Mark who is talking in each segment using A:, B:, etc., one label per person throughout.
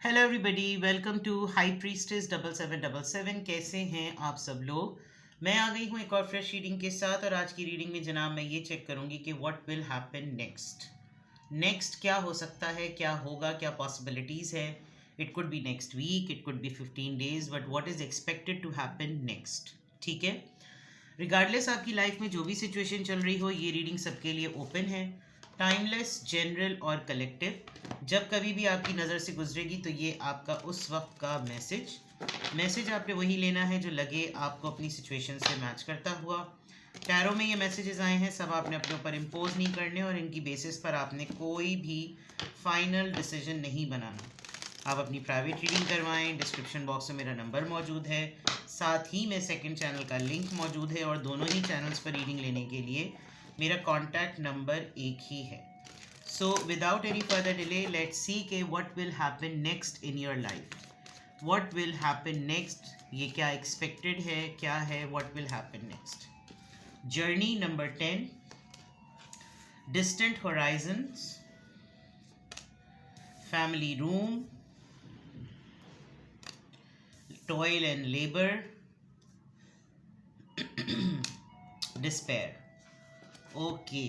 A: Hello everybody, welcome to high priestess 7777। कैसे हैं आप सब लोग। मैं आ गई हूँ एक और फ्रेश रीडिंग के साथ, और आज की रीडिंग में जनाब मैं ये चेक करूँगी कि what will happen next. Next क्या हो सकता है, क्या होगा, क्या पॉसिबिलिटीज़ है। It could be next week, it could be 15 days, but what is expected to happen next. ठीक है। रिगार्डलेस आपकी लाइफ में जो भी सिचुएशन चल रही हो, ये रीडिंग सबके लिए ओपन है। टाइमलेस, जनरल और कलेक्टिव। जब कभी भी आपकी नज़र से गुजरेगी तो ये आपका उस वक्त का मैसेज आपने वही लेना है जो लगे आपको अपनी सिचुएशन से मैच करता हुआ। टैरो में ये मैसेजेस आए हैं, सब आपने अपने ऊपर इम्पोज नहीं करने, और इनकी बेसिस पर आपने कोई भी फाइनल डिसीजन नहीं बनाना। आप अपनी प्राइवेट रीडिंग करवाएं। डिस्क्रिप्शन बॉक्स में मेरा नंबर मौजूद है, साथ ही में सेकंड चैनल का लिंक मौजूद है, और दोनों ही चैनल्स पर रीडिंग लेने के लिए मेरा कॉन्टैक्ट नंबर एक ही है। So without any further delay, let's see के what will happen next in your life. What will happen next, ये क्या एक्सपेक्टेड है, क्या है, what will happen next. Journey number 10, distant horizons, family room, toil and labor, despair. Okay,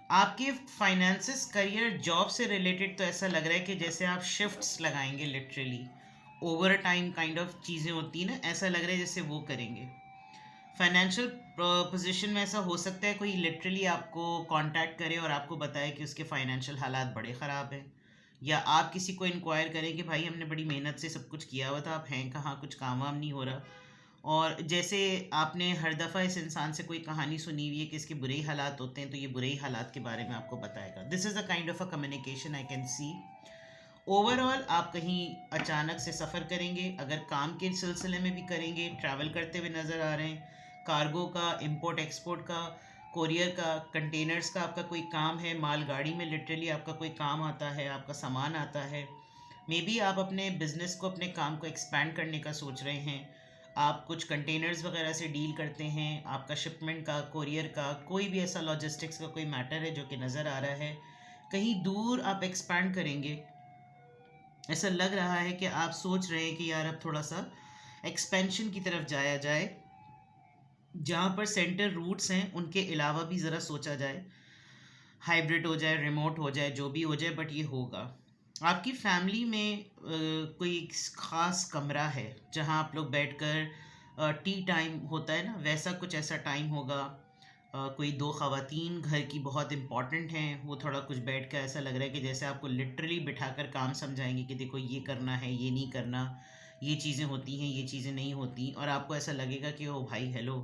A: आपके finances, career, job से related तो ऐसा लग रहा है कि जैसे आप शिफ्ट्स लगाएंगे, literally over time kind of चीज़ें होती हैं ना, ऐसा लग रहा है जैसे वो करेंगे। फाइनेंशियल पोजीशन में ऐसा हो सकता है कोई लिटरली आपको कांटेक्ट करे और आपको बताए कि उसके फाइनेंशियल हालात बड़े ख़राब हैं, या आप किसी को इंक्वायर करें कि भाई हमने बड़ी मेहनत से सब कुछ किया हुआ था, आप हैं कहाँ, कुछ काम वाम नहीं हो रहा। और जैसे आपने हर दफ़ा इस इंसान से कोई कहानी सुनी हुई है कि इसके बुरे ही हालात होते हैं, तो ये बुरे ही हालात के बारे में आपको बताएगा। This is a kind of a communication I can see. Overall आप कहीं अचानक से सफ़र करेंगे, अगर काम के सिलसिले में भी करेंगे, ट्रैवल करते हुए नज़र आ रहे हैं। कार्गो का, इंपोर्ट एक्सपोर्ट का, कोरियर का, कंटेनर्स का आपका कोई काम है, मालगाड़ी में लिटरली आपका कोई काम आता है, आपका सामान आता है। मे बी आप अपने बिजनेस को, अपने काम को एक्सपैंड करने का सोच रहे हैं। आप कुछ कंटेनर्स वगैरह से डील करते हैं, आपका शिपमेंट का, कोरियर का, कोई भी ऐसा लॉजिस्टिक्स का कोई मैटर है जो कि नज़र आ रहा है। कहीं दूर आप एक्सपैंड करेंगे, ऐसा लग रहा है कि आप सोच रहे हैं कि यार अब थोड़ा सा एक्सपेंशन की तरफ जाया जाए, जहाँ पर सेंटर रूट्स हैं उनके अलावा भी ज़रा सोचा जाए, हाइब्रिड हो जाए, रिमोट हो जाए, जो भी हो जाए, बट ये होगा। आपकी फैमिली में कोई ख़ास कमरा है जहाँ आप लोग बैठकर टी टाइम होता है ना, वैसा कुछ ऐसा टाइम होगा। कोई दो ख़वातीन घर की बहुत इंपॉर्टेंट हैं, वो थोड़ा कुछ बैठ कर ऐसा लग रहा है कि जैसे आपको लिटरली बिठाकर काम समझाएंगे कि देखो ये करना है, ये नहीं करना, ये चीज़ें होती हैं, ये चीज़ें नहीं होती, और आपको ऐसा लगेगा कि ओ भाई हेलो,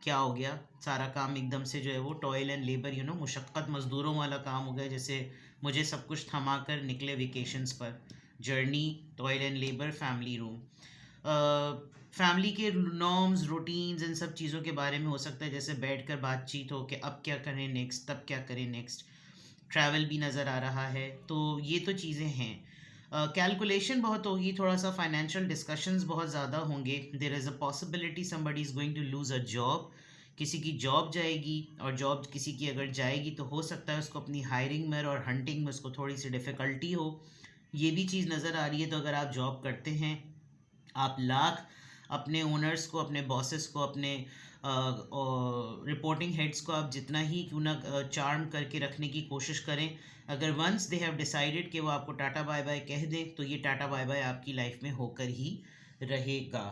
A: क्या हो गया, सारा काम एकदम से जो है वो टॉयल एंड लेबर, मुशक्क़त मज़दूरों वाला काम हो गया, जैसे मुझे सब कुछ थमा कर निकले वेकेशंस पर। Journey, toil and labour, family room. Family के नॉर्म्स, रूटीन्स, इन सब चीज़ों के बारे में हो सकता है जैसे बैठकर बातचीत हो कि अब क्या करें नेक्स्ट, तब क्या करें नेक्स्ट। ट्रैवल भी नज़र आ रहा है, तो ये तो चीज़ें हैं। कैलकुलेशन बहुत होगी, थोड़ा सा फाइनेंशियल डिस्कशंस बहुत ज़्यादा होंगे। There is a possibility somebody is going to lose a job, किसी की जॉब जाएगी, और जॉब किसी की अगर जाएगी तो हो सकता है उसको अपनी हायरिंग में और हंटिंग में उसको थोड़ी सी डिफ़िकल्टी हो। ये भी चीज़ नज़र आ रही है। तो अगर आप जॉब करते हैं, आप लाख अपने ओनर्स को, अपने बॉसेस को, अपने रिपोर्टिंग हेड्स को आप जितना ही क्यों ना चार्म करके रखने की कोशिश करें, अगर वंस दे हैव डिसाइडेड कि वो आपको टाटा बाय बाय कह दें, तो ये टाटा बाय बाय आपकी लाइफ में होकर ही रहेगा।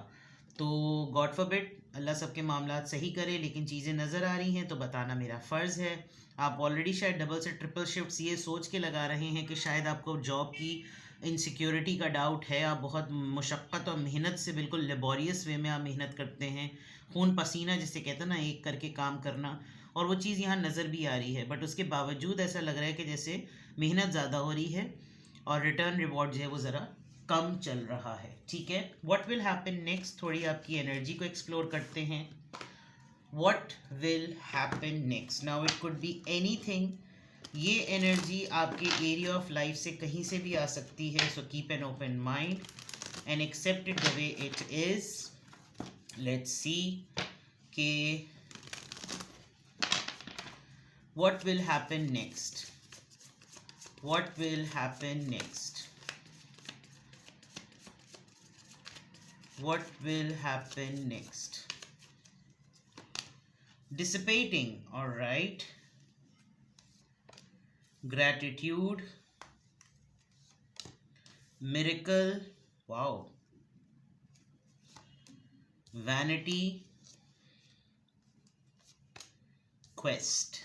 A: तो गॉड फॉरबिड, अल्लाह सबके मामलात सही करे, लेकिन चीज़ें नज़र आ रही हैं तो बताना मेरा फ़र्ज़ है। आप ऑलरेडी शायद डबल से ट्रिपल शिफ्ट्स ये सोच के लगा रहे हैं कि शायद आपको जॉब की इनसिक्योरिटी का डाउट है, आप बहुत मुशक्क़त और मेहनत से, बिल्कुल लेबोरियस वे में आप मेहनत करते हैं, खून पसीना जिसे कहते हैं ना, एक करके काम करना, और वो चीज़ यहाँ नज़र भी आ रही है। बट उसके बावजूद ऐसा लग रहा है कि जैसे मेहनत ज़्यादा हो रही है और रिटर्न रिवॉर्ड जो है वो ज़रा कम चल रहा है। ठीक है, व्हाट विल हैपन नेक्स्ट, थोड़ी आपकी एनर्जी को एक्सप्लोर करते हैं। What will happen next, now it could be anything. ये एनर्जी आपके एरिया ऑफ लाइफ से कहीं से भी आ सकती है, so keep an open mind and accept it the way it is. Let's see कि what will happen next, what will happen next. What will happen next? Dissipating, all right. Gratitude, miracle, wow. Vanity, quest.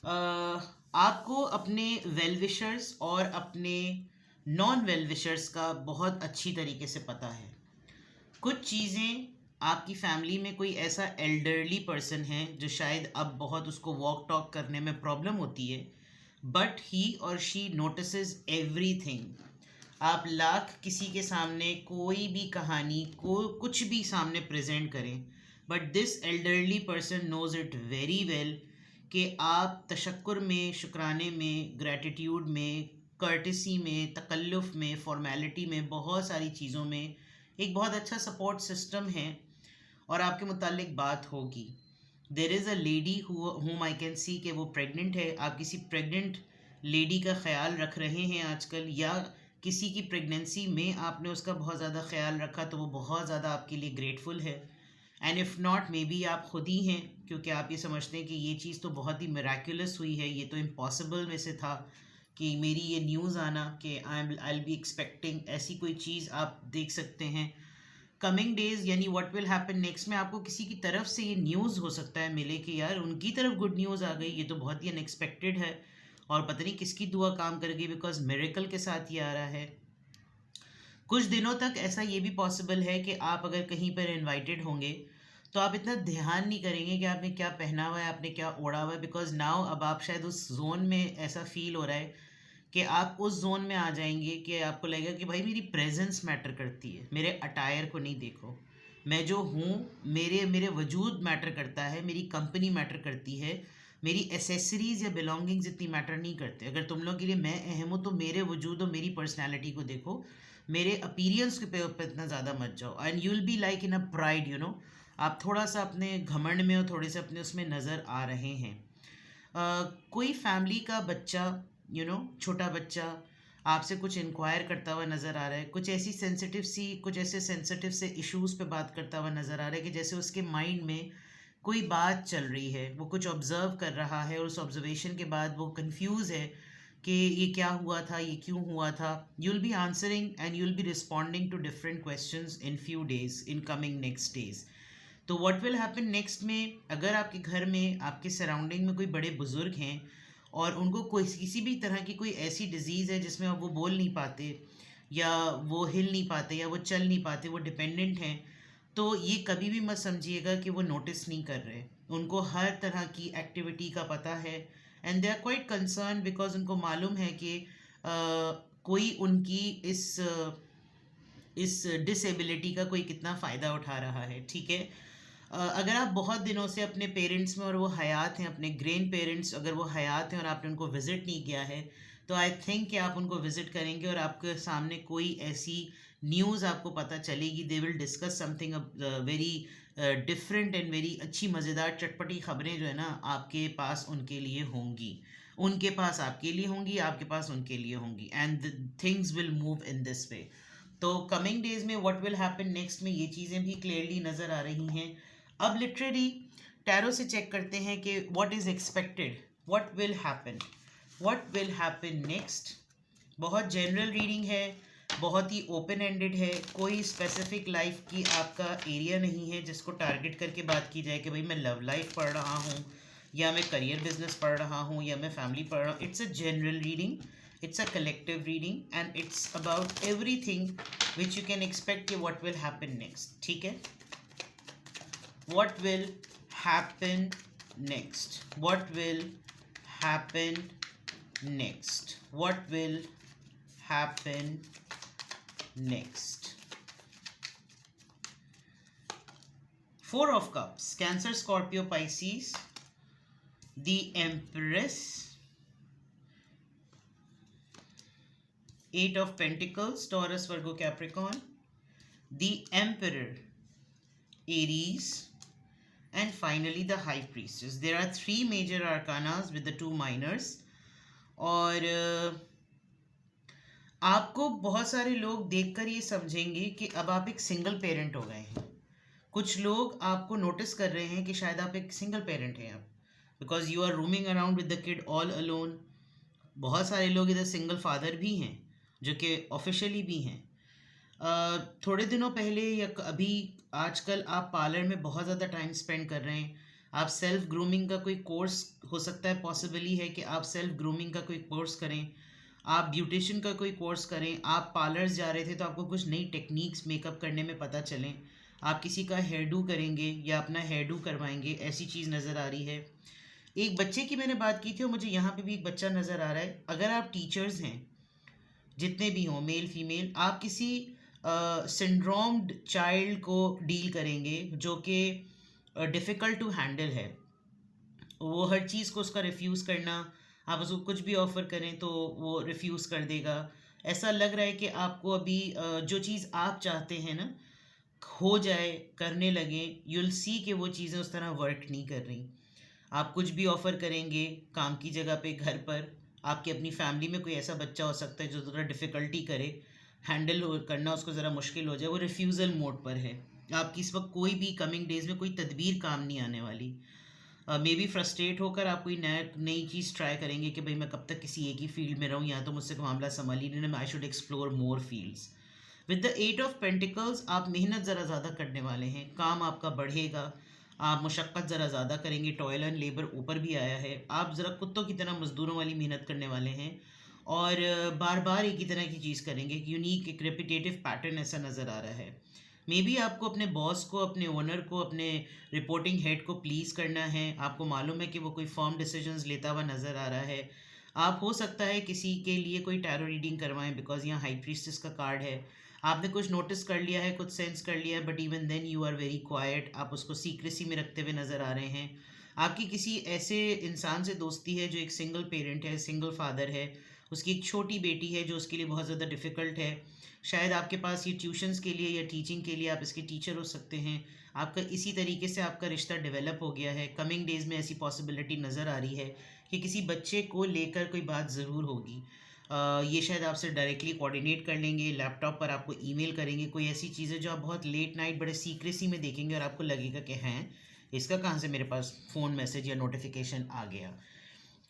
A: आपको अपने well wishers और अपने non well wishers का बहुत अच्छी तरीके से पता है. कुछ चीज़ें, आपकी फैमिली में कोई ऐसा एल्डरली पर्सन है जो शायद अब बहुत उसको वॉक टॉक करने में प्रॉब्लम होती है, बट ही और शी नोटिसेस एवरीथिंग. आप लाख किसी के सामने कोई भी कहानी को कुछ भी सामने प्रेजेंट करें, but this elderly person knows it very well कि आप तशक्कुर में, शुक्राने में, ग्रैटिट्यूड में, कर्टिसी में, तकल्लुफ़ में, फॉर्मेलिटी में, बहुत सारी चीज़ों में एक बहुत अच्छा सपोर्ट सिस्टम है और आपके मुतालिक बात होगी. There is a lady whom I can see कि वो प्रेग्नेंट है. आप किसी प्रेग्नेंट लेडी का ख्याल रख रहे हैं आजकल, या किसी की प्रेगनेंसी में आपने उसका बहुत ज़्यादा ख्याल रखा, तो वो बहुत ज़्यादा आपके लिए ग्रेटफुल है. And if not, may be आप खुद ही हैं, क्योंकि आप ये समझते हैं कि ये चीज़ तो बहुत ही मिराकुलस हुई है, ये तो इम्पॉसिबल में से था कि मेरी ये न्यूज़ आना कि आई बी एक्सपेक्टिंग, ऐसी कोई चीज़ आप देख सकते हैं. कमिंग डेज यानी व्हाट विल हैपन नेक्स्ट में आपको किसी की तरफ से ये न्यूज़ हो सकता है मिले कि यार उनकी तरफ गुड न्यूज़ आ गई, ये तो बहुत ही अनएक्सपेक्टेड है और पता नहीं किसकी दुआ काम कर गई, बिकॉज मिरेकल के साथ ये आ रहा है. कुछ दिनों तक ऐसा ये भी पॉसिबल है कि आप अगर कहीं पर इनवाइटेड होंगे तो आप इतना ध्यान नहीं करेंगे कि आपने क्या पहना हुआ है, आपने क्या ओढ़ा हुआ है, बिकॉज नाउ अब आप शायद उस जोन में, ऐसा फील हो रहा है कि आप उस जोन में आ जाएंगे कि आपको लगेगा कि भाई मेरी प्रेजेंस मैटर करती है, मेरे अटायर को नहीं देखो, मैं जो हूँ, मेरे मेरे वजूद मैटर करता है, मेरी कंपनी मैटर करती है, मेरी एसेसरीज़ या बिलोंगिंग्स इतनी मैटर नहीं करते. अगर तुम लोग के लिए मैं अहम हूँ तो मेरे वजूद और मेरी पर्सनैलिटी को देखो, मेरे अपीरियंस के पे इतना ज़्यादा मत जाओ. And you will be like in a pride, you know, आप थोड़ा सा अपने घमंड में और थोड़े से अपने उसमें नज़र आ रहे हैं. कोई फैमिली का बच्चा, यू नो, छोटा बच्चा आपसे कुछ इंक्वायर करता हुआ नज़र आ रहा है, कुछ ऐसे सेंसिटिव से इश्यूज़ पे बात करता हुआ नज़र आ रहा है कि जैसे उसके माइंड में कोई बात चल रही है, वो कुछ ऑब्ज़र्व कर रहा है और उस ऑब्जर्वेशन के बाद वो कंफ्यूज है कि ये क्या हुआ था, ये क्यों हुआ था. You will be answering and you will be responding to different questions in few days, in coming next days. तो व्हाट विल हैपन नेक्स्ट में, अगर आपके घर में, आपके सराउंडिंग में कोई बड़े बुज़ुर्ग हैं और उनको कोई किसी भी तरह की कोई ऐसी डिज़ीज़ है जिसमें अब वो बोल नहीं पाते, या वो हिल नहीं पाते, या वो चल नहीं पाते, वो डिपेंडेंट हैं, तो ये कभी भी मत समझिएगा कि वो नोटिस नहीं कर रहे. उनको हर तरह की एक्टिविटी का पता है and they are quite concern, because उनको मालूम है कि कोई उनकी इस डिसेबिलिटी का कोई कितना फ़ायदा उठा रहा है. ठीक है, अगर आप बहुत दिनों से अपने पेरेंट्स में और वो हयात हैं, अपने ग्रैंड पेरेंट्स अगर वो हयात हैं और आपने उनको विज़िट नहीं किया है, तो आई थिंक कि आप उनको विज़िट करेंगे और आपके सामने कोई ऐसी न्यूज़ आपको पता चलेगी. They will discuss something very different and very अच्छी मज़ेदार चटपटी खबरें जो है ना आपके पास उनके लिए होंगी, उनके पास आपके लिए होंगी, आपके पास उनके लिए होंगी, and things will move in this way. तो कमिंग डेज में व्हाट विल हैपन नेक्स्ट में ये चीज़ें भी क्लियरली नज़र आ रही हैं. अब लिटरली टैरो से चेक करते हैं कि what is expected, what will happen next. बहुत जनरल रीडिंग है, बहुत ही ओपन एंडेड है, कोई स्पेसिफिक लाइफ की आपका एरिया नहीं है जिसको टारगेट करके बात की जाए कि भाई मैं लव लाइफ पढ़ रहा हूँ, या मैं करियर बिजनेस पढ़ रहा हूँ, या मैं फैमिली पढ़ रहा हूँ. It's a general reading, it's a collective reading and it's about everything which you can expect कि what will happen next. ठीक है, what will happen next, what will happen next, what will happen next. Four of Cups, Cancer, Scorpio, Pisces, the Empress, Eight of Pentacles, Taurus, Virgo, Capricorn, the Emperor, Aries, and finally the High Priestess. There are three major arcanas with the two minors. और आपको बहुत सारे लोग देखकर ये समझेंगे कि अब आप एक सिंगल पेरेंट हो गए हैं। कुछ लोग आपको नोटिस कर रहे हैं कि शायद आप एक सिंगल पेरेंट हैं अब, because you are roaming around with the kid all alone. बहुत सारे लोग इधर सिंगल फादर भी हैं, जो कि ऑफिशियली भी हैं। थोड़े दिनों पहले या अभी आजकल आप पार्लर में बहुत ज़्यादा टाइम स्पेंड कर रहे हैं। आप सेल्फ ग्रूमिंग का कोई कोर्स, हो सकता है पॉसिबली है कि आप सेल्फ ग्रूमिंग का कोई कोर्स करें, आप ब्यूटिशियन का कोई कोर्स करें, आप पार्लर्स जा रहे थे तो आपको कुछ नई टेक्निक्स मेकअप करने में पता चलें, आप किसी का हेयर डू करेंगे या अपना हेयर डू करवाएंगे, ऐसी चीज़ नज़र आ रही है। एक बच्चे की मैंने बात की थी और मुझे यहाँ पे भी एक बच्चा नज़र आ रहा है। अगर आप टीचर्स हैं, जितने भी हों मेल फीमेल, आप किसी सिंड्रोम्ड चाइल्ड को डील करेंगे जो कि डिफ़िकल्ट टू हैंडल है। वो हर चीज़ को उसका रिफ्यूज़ करना, आप उसको कुछ भी ऑफ़र करें तो वो रिफ्यूज़ कर देगा। ऐसा लग रहा है कि आपको अभी जो चीज़ आप चाहते हैं ना हो जाए, करने लगें, यू विल सी कि वो चीज़ें उस तरह वर्क नहीं कर रही। आप कुछ भी ऑफ़र करेंगे काम की जगह पे, घर पर, आपकी अपनी फैमिली में कोई ऐसा बच्चा हो सकता है जो ज़रा डिफ़िकल्टी करे, हैंडल करना उसको ज़रा मुश्किल हो जाए, वो रिफ्यूज़ल मोड पर है। आपकी इस वक्त कोई भी कमिंग डेज़ में कोई तदबीर काम नहीं आने वाली। मे बी फ्रस्ट्रेट होकर आप कोई नई चीज़ ट्राई करेंगे कि भाई मैं कब तक किसी एक ही फील्ड में रहूँ, या तो मुझसे मामला संभाल ही नहीं, I should explore more fields. With the 8 of pentacles आप मेहनत ज़रा ज़्यादा करने वाले हैं, काम आपका बढ़ेगा, आप मुशक्क़त ज़रा ज़्यादा करेंगे, टॉयल एंड लेबर ऊपर भी आया है, आप ज़रा कुत्तों की तरह मज़दूरों वाली मेहनत करने वाले हैं और बार बार एक ही तरह की चीज़ करेंगे। यूनिक एक रेपिटेटिव पैटर्न ऐसा नज़र आ रहा है। मे बी आपको अपने बॉस को, अपने ओनर को, अपने रिपोर्टिंग हेड को प्लीज़ करना है। आपको मालूम है कि वो कोई फर्म डिसीजंस लेता हुआ नज़र आ रहा है। आप हो सकता है किसी के लिए कोई टैरो रीडिंग करवाएं, बिकॉज यहाँ हाई प्रीस्टेस का कार्ड है। आपने कुछ नोटिस कर लिया है, कुछ सेंस कर लिया है, but even then you are very quiet. आप उसको सीक्रेसी में रखते हुए नज़र आ रहे हैं। आपकी किसी ऐसे इंसान से दोस्ती है जो एक सिंगल पेरेंट है, सिंगल फादर है, उसकी एक छोटी बेटी है जो उसके लिए बहुत ज़्यादा डिफ़िकल्ट है। शायद आपके पास ये ट्यूशन्स के लिए या टीचिंग के लिए आप इसके टीचर हो सकते हैं। आपका इसी तरीके से आपका रिश्ता डेवलप हो गया है। कमिंग डेज़ में ऐसी पॉसिबिलिटी नज़र आ रही है कि किसी बच्चे को लेकर कोई बात ज़रूर होगी। ये शायद आपसे डायरेक्टली कोऑर्डिनेट कर लेंगे, लैपटॉप पर आपको ईमेल करेंगे, कोई ऐसी चीज़ें जो आप बहुत लेट नाइट बड़े सीक्रेसी में देखेंगे और आपको लगेगा कि हैं, इसका कहाँ से मेरे पास फ़ोन मैसेज या नोटिफिकेशन आ गया।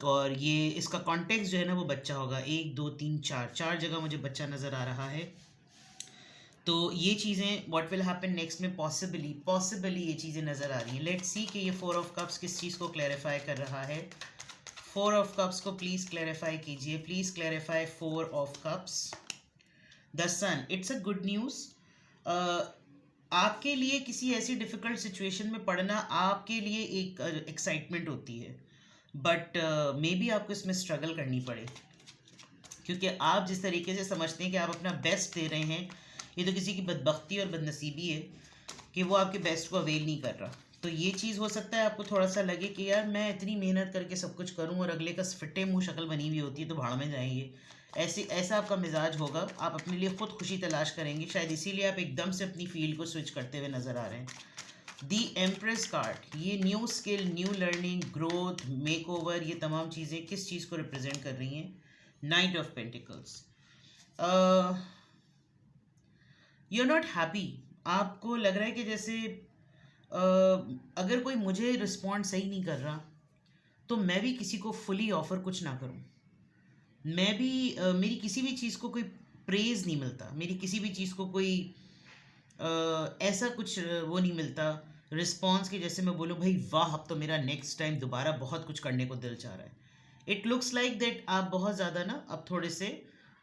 A: और ये इसका कॉन्टेक्स्ट जो है ना वो बच्चा होगा। 1 2 3 4 4 जगह मुझे बच्चा नज़र आ रहा है। तो ये चीज़ें व्हाट विल हैपन नेक्स्ट में पॉसिबली ये चीज़ें नज़र आ रही हैं। लेट्स सी कि ये 4 ऑफ कप्स किस चीज़ को क्लैरिफाई कर रहा है। 4 ऑफ कप्स को प्लीज़ क्लैरिफाई कीजिए, please clarify 4 of cups. The sun, it's a good news. आपके लिए किसी ऐसी डिफ़िकल्ट सिचुएशन में पड़ना आपके लिए एक एक्साइटमेंट होती है, बट मे बी आपको इसमें स्ट्रगल करनी पड़े, क्योंकि आप जिस तरीके से समझते हैं कि आप अपना बेस्ट दे रहे हैं, ये तो किसी की बदबख्ती और बदनसीबी है कि वो आपके बेस्ट को अवेल नहीं कर रहा। तो ये चीज़ हो सकता है आपको थोड़ा सा लगे कि यार मैं इतनी मेहनत करके सब कुछ करूं और अगले का फिट्टे मुंह शक्ल बनी हुई होती है तो भाड़ में जाएंगे। ऐसा आपका मिजाज होगा। आप अपने लिए खुद खुशी तलाश करेंगे, शायद इसीलिए आप एकदम से अपनी फील्ड को स्विच करते हुए नज़र आ रहे हैं। दी एम्प्रेस कार्ड, ये new skill, new learning, growth, makeover, ये तमाम चीज़ें किस चीज़ को रिप्रेजेंट कर रही हैं? Knight of pentacles. You are not happy. आपको लग रहा है कि जैसे अगर कोई मुझे रिस्पॉन्ड सही नहीं कर रहा तो मैं भी किसी को फुली ऑफर कुछ ना करूं। मैं भी मेरी किसी भी चीज़ को कोई प्रेज़ नहीं मिलता, मेरी किसी भी चीज़ को कोई ऐसा कुछ वो नहीं मिलता रिस्पॉन्स की, जैसे मैं बोलूँ भाई वाह अब तो मेरा नेक्स्ट टाइम दोबारा बहुत कुछ करने को दिल चाह रहा है। इट लुक्स लाइक दैट आप बहुत ज़्यादा ना अब थोड़े से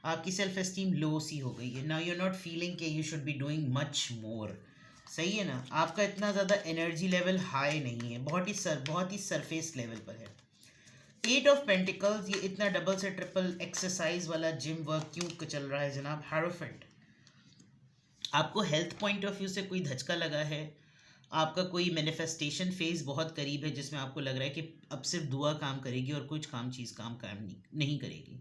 A: आपकी सेल्फ एस्टीम लो सी हो गई है। Now you are not feeling कि you should be doing much more. सही है ना? आपका इतना ज़्यादा एनर्जी लेवल हाई नहीं है, बहुत ही सरफेस लेवल पर है। 8 ऑफ पेंटिकल्स, ये इतना डबल से ट्रिपल एक्सरसाइज वाला जिम वर्क क्यों चल रहा है जनाब? हेरोफेंट, आपको हेल्थ पॉइंट ऑफ व्यू से कोई धचका लगा है, आपका कोई मैनिफेस्टेशन फेज बहुत करीब है जिसमें आपको लग रहा है कि अब सिर्फ दुआ काम करेगी और कुछ काम नहीं करेगी।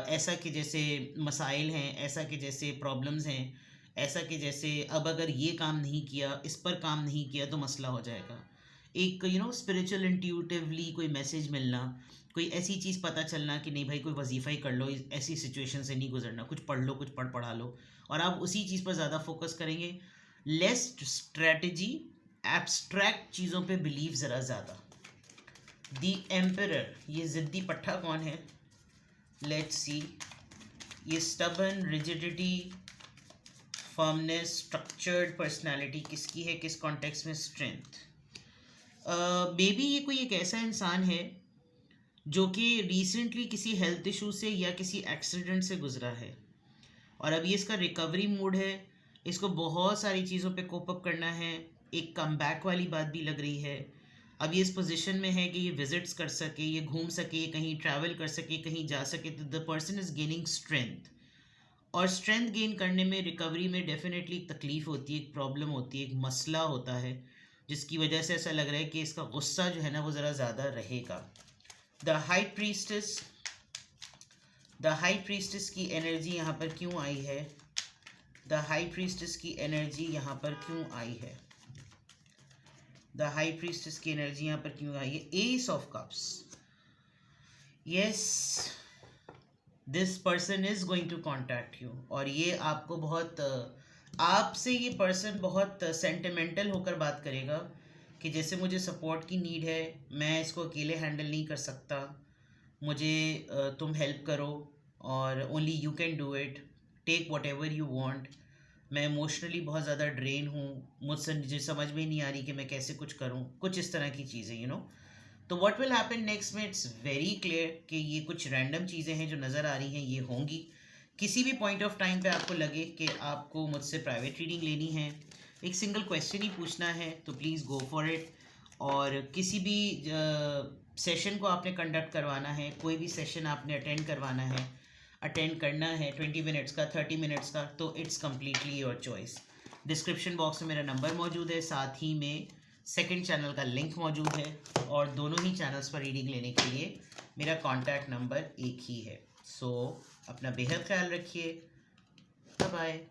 A: ऐसा कि जैसे मसाइल हैं, ऐसा कि जैसे प्रॉब्लम्स हैं, ऐसा कि जैसे अब अगर ये काम नहीं किया, इस पर काम नहीं किया तो मसला हो जाएगा। एक स्पिरिचुअल इंट्यूटिवली कोई मैसेज मिलना, कोई ऐसी चीज़ पता चलना कि नहीं भाई कोई वजीफ़ा ही कर लो, ऐसी सिचुएशन से नहीं गुजरना, कुछ पढ़ लो, कुछ पढ़ा लो, और आप उसी चीज़ पर ज़्यादा फोकस करेंगे। लेस स्ट्रेटजी, एब्स्ट्रैक्ट चीज़ों पे बिलीव ज़रा ज़्यादा। दी एम्परर, ये ज़िद्दी पट्टा कौन है? Let's see. ये stubborn, rigidity, firmness, structured personality किसकी है, किस कॉन्टेक्स्ट में? स्ट्रेंथ। बेबी ये कोई एक ऐसा इंसान है जो कि रिसेंटली किसी हेल्थ इशू से या किसी एक्सीडेंट से गुजरा है, और अब ये इसका रिकवरी मूड है, इसको बहुत सारी चीज़ों पे कोप अप करना है, एक कम बैक वाली बात भी लग रही है। अब ये इस पोजीशन में है कि ये विजिट्स कर सके, ये घूम सके, ये कहीं ट्रैवल कर सके, कहीं जा सके, तो the person is gaining strength. और स्ट्रेंथ गेन करने में, रिकवरी में डेफिनेटली एक तकलीफ़ होती है, एक प्रॉब्लम होती है, एक मसला होता है, जिसकी वजह से ऐसा लग रहा है कि इसका गुस्सा जो है ना वो ज़रा ज़्यादा रहेगा। The high priestess, the high priestess की एनर्जी यहाँ पर क्यों आई है? द हाई प्रीस्टेस की एनर्जी यहाँ पर क्यों आई है? द हाई प्रीस्टेस की एनर्जी यहाँ पर क्यों आई है? Ace of cups. Yes, this person is going to contact you, और ये आपको बहुत, आपसे ये पर्सन बहुत सेंटिमेंटल होकर बात करेगा कि जैसे मुझे सपोर्ट की नीड है, मैं इसको अकेले हैंडल नहीं कर सकता, मुझे तुम हेल्प करो, और only you can do it, take whatever you want. मैं इमोशनली बहुत ज़्यादा ड्रेन हूँ, मुझसे मुझे समझ में नहीं आ रही कि मैं कैसे कुछ करूँ, कुछ इस तरह की चीज़ें, यू नो। तो व्हाट विल हैपन नेक्स्ट में, इट्स वेरी क्लियर कि ये कुछ रैंडम चीज़ें हैं जो नज़र आ रही हैं, ये होंगी। किसी भी पॉइंट ऑफ टाइम पे आपको लगे कि आपको मुझसे प्राइवेट रीडिंग लेनी है, एक सिंगल क्वेश्चन ही पूछना है, तो प्लीज़ गो फॉर इट। और किसी भी सेशन को आपने कंडक्ट करवाना है, कोई भी सेशन आपने अटेंड करवाना है, अटेंड करना है 20 मिनट्स का, 30 मिनट्स का, तो it's completely your choice. Description box में मेरा नंबर मौजूद है, साथ ही में सेकंड चैनल का लिंक मौजूद है, और दोनों ही चैनल्स पर रीडिंग लेने के लिए मेरा कॉन्टैक्ट नंबर एक ही है। सो अपना बेहद ख्याल रखिए। Bye bye.